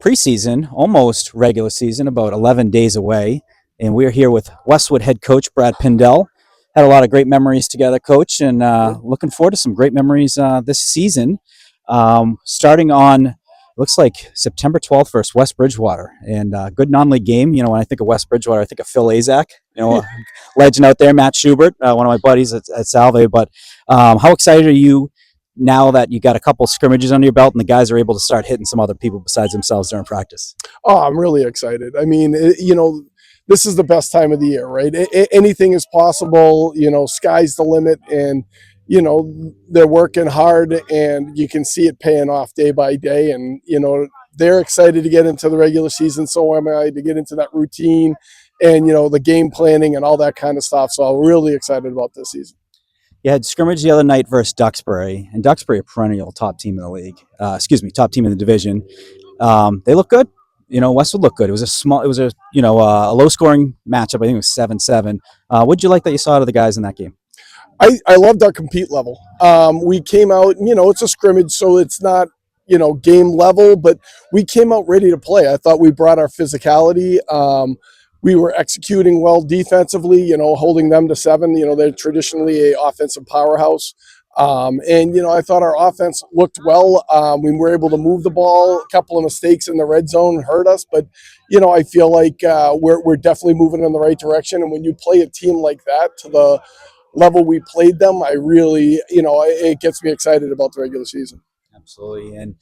preseason, almost regular season, about 11 days away. And we're here with Westwood head coach Brad Pindel. Had a lot of great memories together, coach, and looking forward to some great memories this season. Starting on, looks like September 12th versus West Bridgewater. And good non-league game. You know, when I think of West Bridgewater, I think of Phil Azak, legend out there, Matt Schubert, one of my buddies at Salve. But how excited are you now that you got a couple scrimmages under your belt and the guys are able to start hitting some other people besides themselves during practice? Oh, I'm really excited. I mean, this is the best time of the year, right? Anything is possible. Sky's the limit, and they're working hard, and you can see it paying off day by day. And they're excited to get into the regular season. So am I, to get into that routine, and the game planning and all that kind of stuff. So I'm really excited about this season. You had scrimmage the other night versus Duxbury, and Duxbury a perennial top team in the league. Top team in the division. They look good. Westwood looked good. It was a low scoring matchup. I think it was 7-7. What'd you like that you saw out of the guys in that game? I loved our compete level. We came out, it's a scrimmage, so it's not, game level, but we came out ready to play. I thought we brought our physicality. We were executing well defensively, holding them to 7. They're traditionally a offensive powerhouse. I thought our offense looked well. We were able to move the ball. A couple of mistakes in the red zone hurt us, but I feel like we're definitely moving in the right direction. And when you play a team like that to the level we played them, I really, it gets me excited about the regular season. Absolutely. And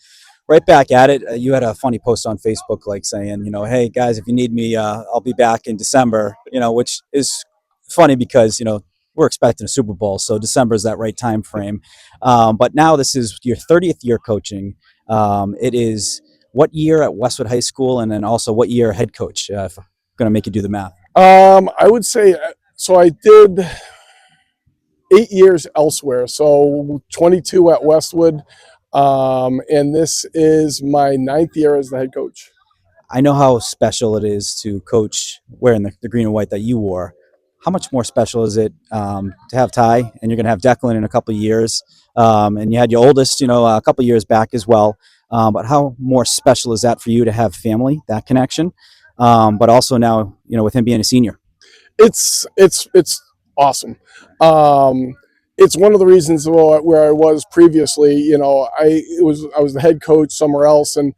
right back at it, you had a funny post on Facebook saying, hey guys, if you need me, I'll be back in December, which is funny because, we're expecting a Super Bowl, so December is that right time frame. But now this is your 30th year coaching. It is what year at Westwood High School, and then also what year head coach? If I'm going to make you do the math. I would say, so I did 8 years elsewhere, so 22 at Westwood, and this is my 9th year as the head coach. I know how special it is to coach wearing the green and white that you wore. How much more special is it to have Ty, and you're going to have Declan in a couple of years, and you had your oldest, a couple of years back as well. But how more special is that for you to have family, that connection, but also now, with him being a senior? It's awesome. It's one of the reasons where I was previously. I was the head coach somewhere else, and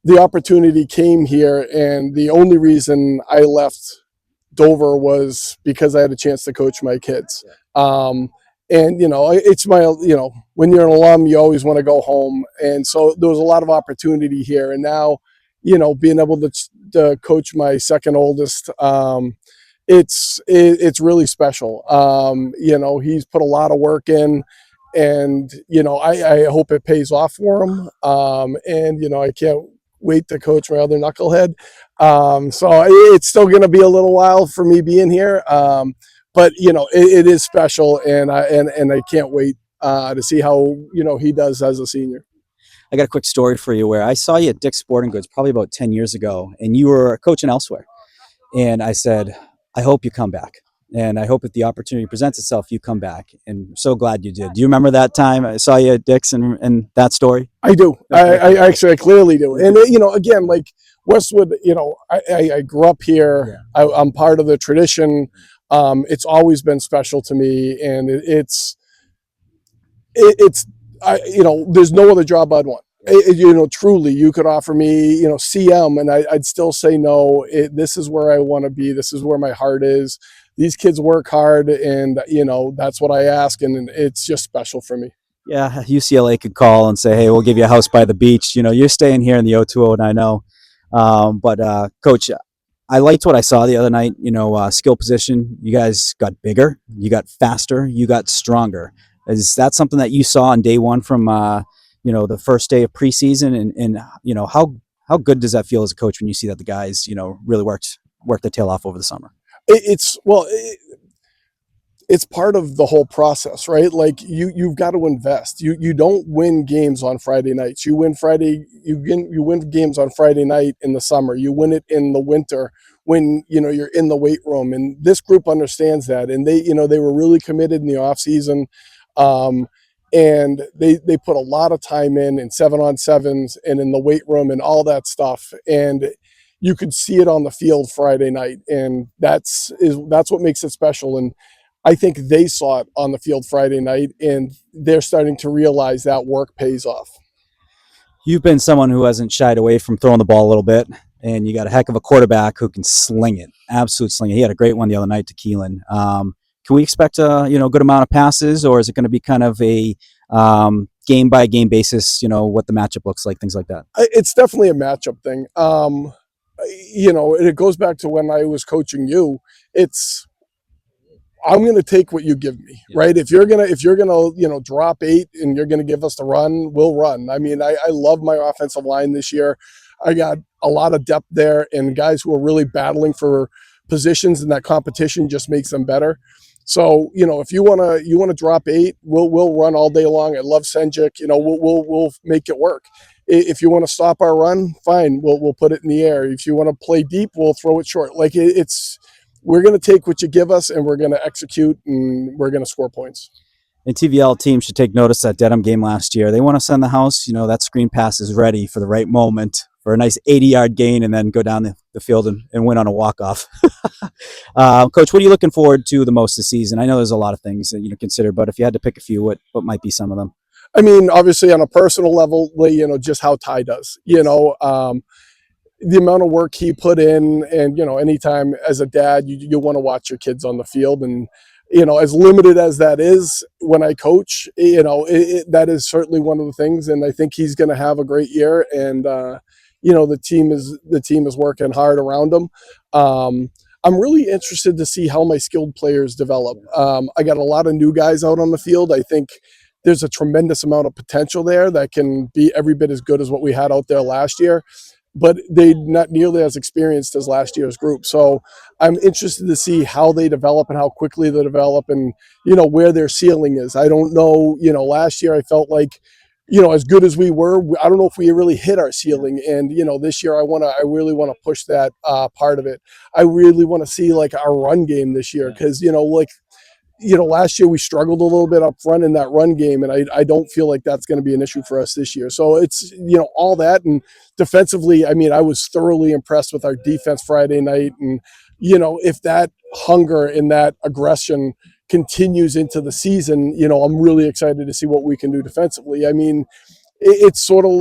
the opportunity came here, and the only reason I left Dover was because I had a chance to coach my kids. And it's when you're an alum, you always want to go home, and so there was a lot of opportunity here. And now, being able to coach my second oldest, it's really special. He's put a lot of work in, and I hope it pays off for him. I can't wait to coach my other knucklehead. So it's still going to be a little while for me being here. But it is special, and I can't wait to see how he does as a senior. I got a quick story for you where I saw you at Dick's Sporting Goods probably about 10 years ago, and you were coaching elsewhere. And I said, I hope you come back. And I hope if the opportunity presents itself, you come back. And I'm so glad you did. Do you remember that time I saw you at Dick's and that story? I do. I clearly do. And, again, like Westwood, I grew up here. Yeah. I'm part of the tradition. It's always been special to me. And there's no other job I'd want. Truly, you could offer me, CM, and I'd still say no. This is where I want to be. This is where my heart is. These kids work hard, and that's what I ask, and it's just special for me. Yeah, UCLA could call and say, "Hey, we'll give you a house by the beach." You're staying here in the O2O, and I know. But Coach, I liked what I saw the other night. Skill position. You guys got bigger, you got faster, you got stronger. Is that something that you saw on day one from the first day of preseason? And how good does that feel as a coach when you see that the guys really worked their tail off over the summer? It's part of the whole process, right? Like you've got to invest. You don't win games on Friday nights. You win games on Friday night in the summer. You win it in the winter when you're in the weight room. And this group understands that, and they were really committed in the off season. and they put a lot of time in 7-on-7s and in the weight room and all that stuff, and you could see it on the field Friday night, and that's what makes it special. And I think they saw it on the field Friday night, and they're starting to realize that work pays off. You've been someone who hasn't shied away from throwing the ball a little bit, and you got a heck of a quarterback who can sling it, absolute sling it. He had a great one the other night to Keelan. Can we expect a good amount of passes, or is it going to be kind of a game by game basis? What the matchup looks like, things like that. It's definitely a matchup thing. It goes back to when I was coaching you. I'm going to take what you give me, right? If you're gonna drop 8 and you're going to give us the run, we'll run. I mean, I love my offensive line this year. I got a lot of depth there, and guys who are really battling for positions, and that competition just makes them better. So, if you wanna drop 8, we'll run all day long. I love Senjik. We'll make it work. If you want to stop our run, fine. We'll put it in the air. If you want to play deep, we'll throw it short. Like we're going to take what you give us, and we're going to execute, and we're going to score points. And TVL team should take notice of that Dedham game last year. They want to send the house. That screen pass is ready for the right moment for a nice 80-yard gain, and then go down the field and win on a walk-off. Coach, what are you looking forward to the most this season? I know there's a lot of things that you consider, but if you had to pick a few, what might be some of them? I mean, obviously on a personal level, just how Ty does. The amount of work he put in, and anytime as a dad you want to watch your kids on the field, and as limited as that is when I coach, that is certainly one of the things, and I think he's going to have a great year, and the team is working hard around him. I'm really interested to see how my skilled players develop. I got a lot of new guys out on the field. I think there's a tremendous amount of potential there that can be every bit as good as what we had out there last year, but they're not nearly as experienced as last year's group. So I'm interested to see how they develop and how quickly they develop, and, where their ceiling is. I don't know, last year I felt like, as good as we were, I don't know if we really hit our ceiling. And, this year I really want to push that part of it. I really want to see like our run game this year. Cause last year we struggled a little bit up front in that run game, and I don't feel like that's going to be an issue for us this year. So it's, all that. And defensively, I mean, I was thoroughly impressed with our defense Friday night. And, if that hunger and that aggression continues into the season, I'm really excited to see what we can do defensively. I mean, it's sort of,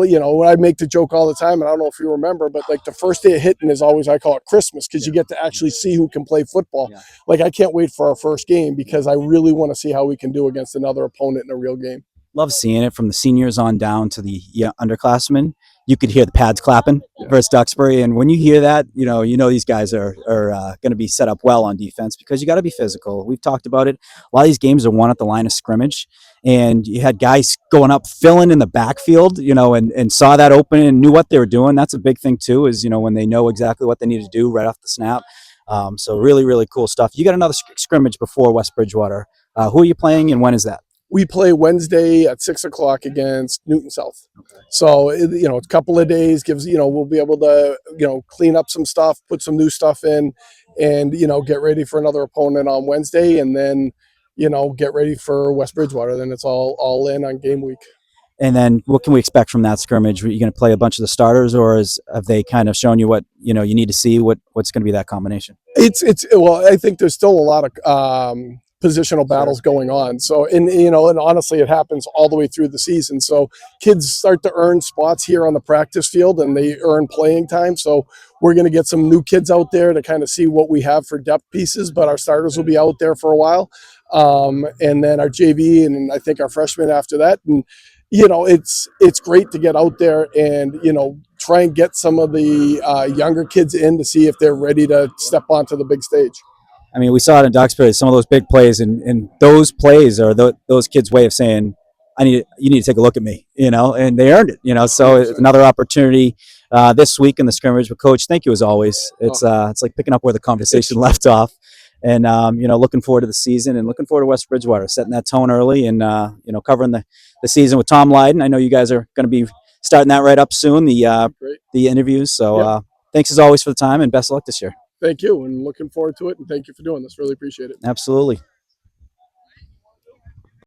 I make the joke all the time, and I don't know if you remember, but like the first day of hitting is always, I call it Christmas, because you get to actually see who can play football. Yeah. Like I can't wait for our first game, because I really want to see how we can do against another opponent in a real game. Love seeing it from the seniors on down to the underclassmen. You could hear the pads clapping versus Duxbury, and when you hear that, these guys are going to be set up well on defense, because you got to be physical. We've talked about it. A lot of these games are won at the line of scrimmage, and you had guys going up, filling in the backfield, and saw that open and knew what they were doing. That's a big thing too, is when they know exactly what they need to do right off the snap. So really, really cool stuff. You got another scrimmage before West Bridgewater. Who are you playing, and when is that? We play Wednesday at 6:00 against Newton South. Okay. So, a couple of days gives, we'll be able to, clean up some stuff, put some new stuff in, and, get ready for another opponent on Wednesday, and then, get ready for West Bridgewater. Then it's all in on game week. And then what can we expect from that scrimmage? Are you going to play a bunch of the starters, or have they kind of shown you what, you need to see? What's going to be that combination? Well, I think there's still a lot of, positional battles going on. So, and honestly, it happens all the way through the season. So kids start to earn spots here on the practice field, and they earn playing time. So we're going to get some new kids out there to kind of see what we have for depth pieces, but our starters will be out there for a while. And then our JV, and I think our freshmen after that. And, it's great to get out there and, try and get some of the younger kids in to see if they're ready to step onto the big stage. I mean, we saw it in Duxbury, some of those big plays, and those plays are those kids' way of saying, you need to take a look at me, and they earned it, so it's another opportunity this week in the scrimmage. But Coach, thank you as always. It's like picking up where the conversation left off, and, looking forward to the season, and looking forward to West Bridgewater, setting that tone early, and, covering the season with Tom Lydon. I know you guys are going to be starting that right up soon, the interviews. So thanks as always for the time, and best of luck this year. Thank you, and looking forward to it, and thank you for doing this. Really appreciate it. Absolutely.